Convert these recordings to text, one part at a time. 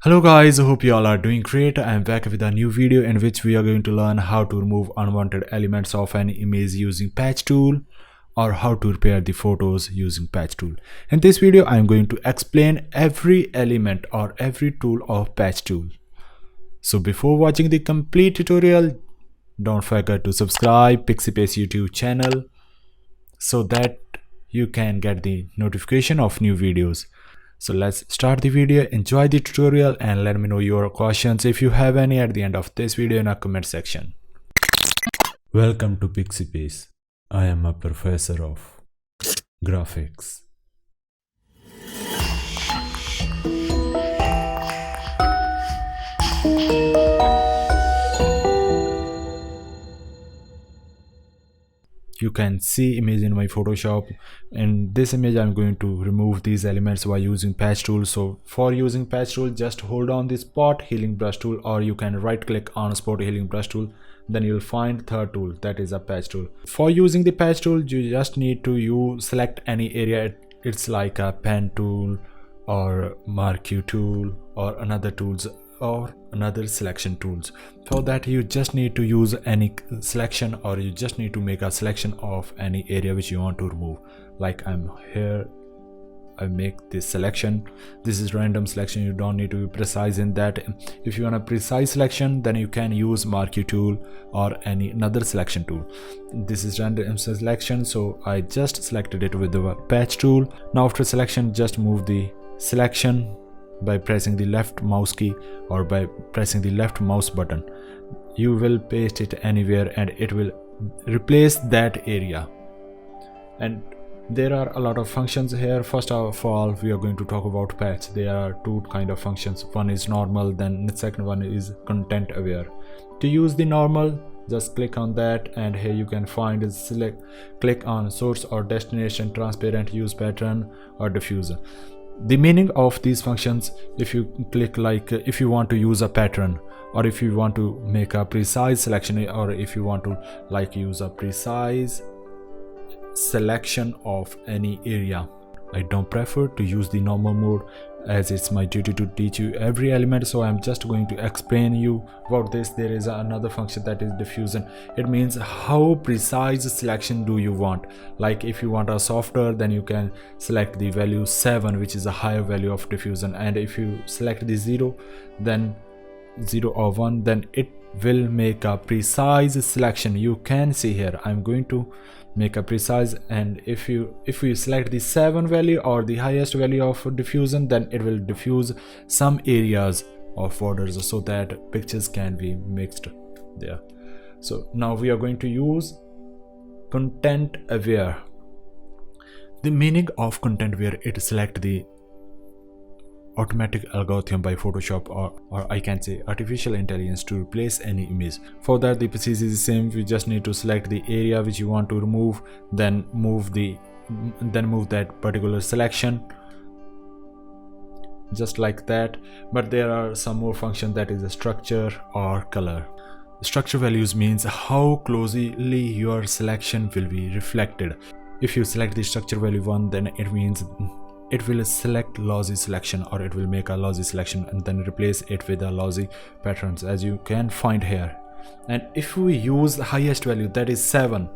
Hello guys, I hope you all are doing great. I am back with a new video in which we are going to learn how to remove unwanted elements of an image using patch tool or how to repair the photos using patch tool. In this video, I am going to explain every element or every tool of patch tool. So before watching the complete tutorial, don't forget to subscribe PIXIPACE YouTube channel so that you can get the notification of new videos. So let's start the video. Enjoy the tutorial and let me know your questions if you have any at the end of this video in a comment section. Welcome to PIXIPACE. I am a professor of graphics. You can see image in my Photoshop. In this image I'm going to remove these elements by using patch tool. So for using patch tool, just hold on the spot healing brush tool, or you can right click on spot healing brush tool, then you'll find third tool, that is a patch tool. For using the patch tool, you just need to select any area. It's like a pen tool or marquee tool or another tools or another selection tools. For that you just need to use any selection, or you just need to make a selection of any area which you want to remove. Like I'm here, I make this selection. This is random selection, you don't need to be precise in that. If you want a precise selection, then you can use marquee tool or another selection tool. This is random selection, so I just selected it with the patch tool. Now after selection, just move the selection by pressing the left mouse key or by pressing the left mouse button. You will paste it anywhere and it will replace that area. And there are a lot of functions here. First of all, we are going to talk about patch. There are two kind of functions. One is normal, then the second one is content aware. To use the normal, just click on that, and here you can find is click on source or destination, transparent, use pattern or diffuser. The meaning of these functions, if you click if you want to use a pattern, or if you want to make a precise selection, or if you want to use a precise selection of any area. I don't prefer to use the normal mode, as it's my duty to teach you every element, so I'm just going to explain you about this. There is another function that is diffusion. It means how precise selection do you want. Like if you want a softer, then you can select the value 7, which is a higher value of diffusion, and if you select the 0 or 1, then it will make a precise selection. You can see here I'm going to make a precise, and if you select the 7 value or the highest value of diffusion, then it will diffuse some areas of borders so that pictures can be mixed there. So now we are going to use content aware. The meaning of content aware, it select the automatic algorithm by Photoshop, or I can say artificial intelligence, to replace any image. For that the process is the same. We just need to select the area which you want to remove, then move that particular selection just like that. But there are some more functions, that is a structure or color. Structure values means how closely your selection will be reflected. If you select the structure value 1, then it means it will select lossy selection, or it will make a lossy selection and then replace it with a lossy patterns, as you can find here. And if we use the highest value, that is 7,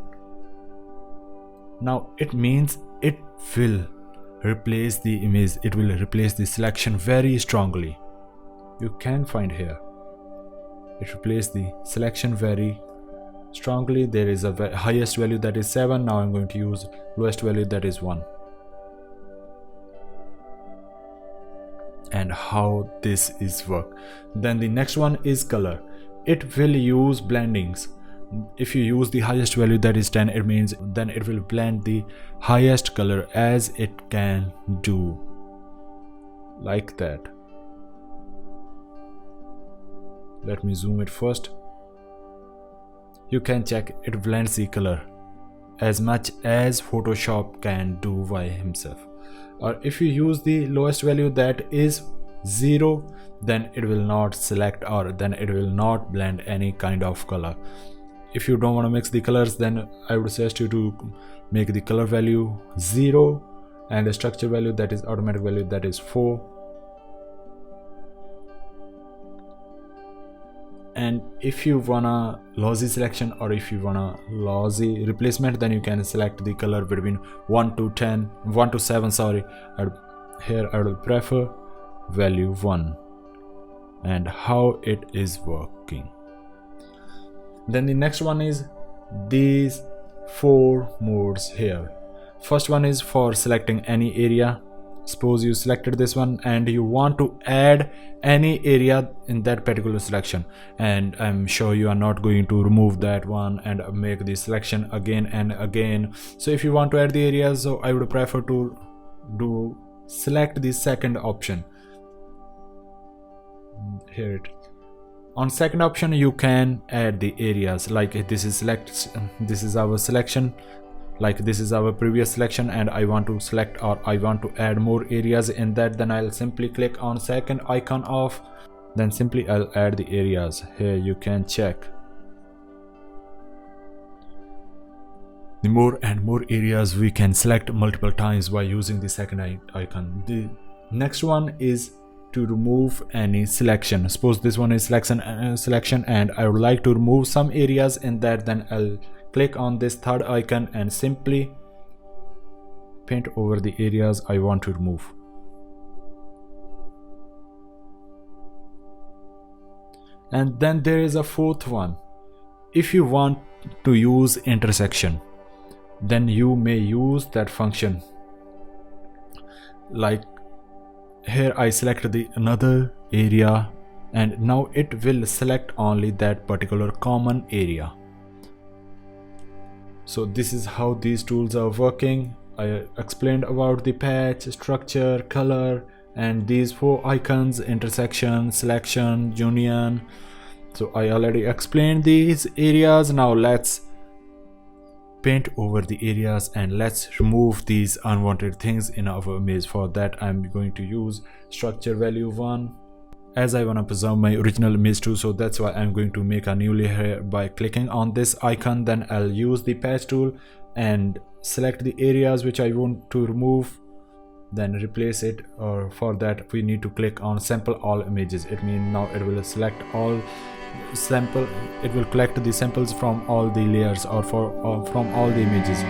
now it means it will replace the image, it will replace the selection very strongly. You can find here it replaces the selection very strongly. There is a highest value, that is 7. Now I'm going to use lowest value, that is 1. And how this is work. Then the next one is color. It will use blendings. If you use the highest value, that is 10, it means then it will blend the highest color as it can do, like that. Let me zoom it first. You can check, it blends the color as much as Photoshop can do by himself. Or if you use the lowest value, that is 0, then it will not select, or then it will not blend any kind of color. If you don't want to mix the colors, then I would suggest you to make the color value 0 and the structure value, that is automatic value, that is 4. And if you wanna lossy selection or if you wanna lossy replacement, then you can select the color between 1 to 10, 1 to 7, sorry. Here I will prefer value 1, and how it is working. Then the next one is these 4 modes here. First one is for selecting any area. Suppose you selected this one and you want to add any area in that particular selection, and I'm sure you are not going to remove that one and make the selection again and again. So if you want to add the areas, so I would prefer to select the second option here. On second option you can add the areas, like this is our selection, like this is our previous selection, and I want to select or I want to add more areas in that. Then I'll simply click on second icon of, then simply I'll add the areas. Here you can check the more and more areas we can select multiple times by using the second icon. The next one is to remove any selection. Suppose this one is selection and I would like to remove some areas in that, then I'll click on this third icon and simply paint over the areas I want to remove. And then there is a fourth one. If you want to use intersection, then you may use that function. Like here I select the another area, and now it will select only that particular common area. So this is how these tools are working. I explained about the patch, structure, color, and these 4 icons: intersection, selection, union. So I already explained these areas. Now let's paint over the areas and let's remove these unwanted things in our image. For that I'm going to use structure value 1, as I want to preserve my original image too, so that's why I'm going to make a new layer here by clicking on this icon. Then I'll use the patch tool and select the areas which I want to remove, then replace it. Or for that we need to click on sample all images. It means now it will select all sample, it will collect the samples from all the layers or from all the images.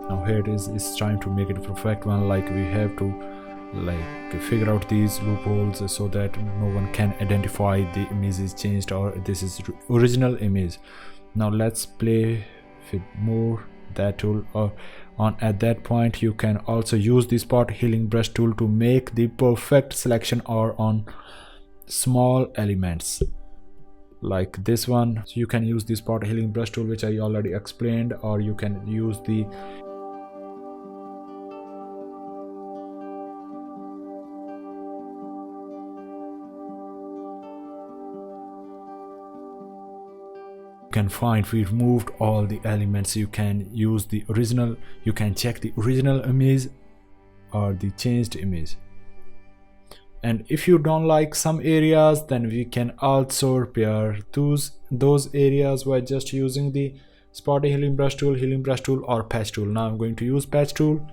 Now here it is, it's trying to make it a perfect one. Like we have to figure out these loopholes so that no one can identify the image is changed or this is original image. Now let's play with more that tool, or at that point you can also use the spot healing brush tool to make the perfect selection or on small elements like this one. So you can use the spot healing brush tool which I already explained, or you can use the can find we removed all the elements. You can use the original, you can check the original image or the changed image. And if you don't like some areas, then we can also repair those areas by just using the spot healing brush tool or patch tool. Now I'm going to use patch tool.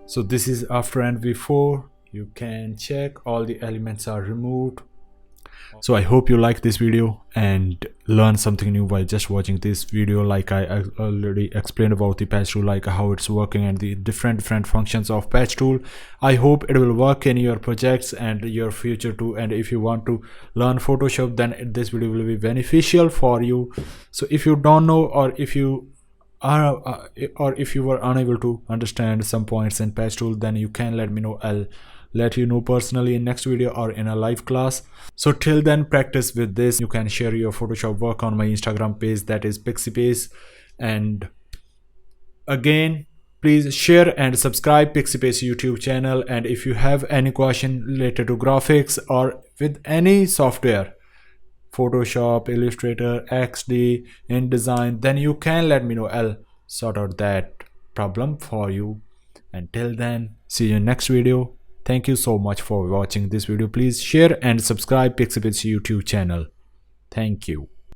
So this is after and before. You can check all the elements are removed. So I hope you like this video and learn something new by just watching this video. Like I already explained about the patch tool, like how it's working and the different functions of patch tool. I hope it will work in your projects and your future too. And if you want to learn Photoshop, then this video will be beneficial for you. So if you don't know, or if you are or if you were unable to understand some points in patch tool, then you can let me know. I'll let you know personally in next video or in a live class. So till then, practice with this. You can share your Photoshop work on my Instagram page, that is PIXIPACE. And again, please share and subscribe PIXIPACE YouTube channel. And if you have any question related to graphics or with any software, Photoshop, Illustrator, XD, InDesign, then you can let me know. I'll sort out that problem for you. Until then, see you in next video. Thank you so much for watching this video. Please share and subscribe PIXIPACE YouTube channel. Thank you.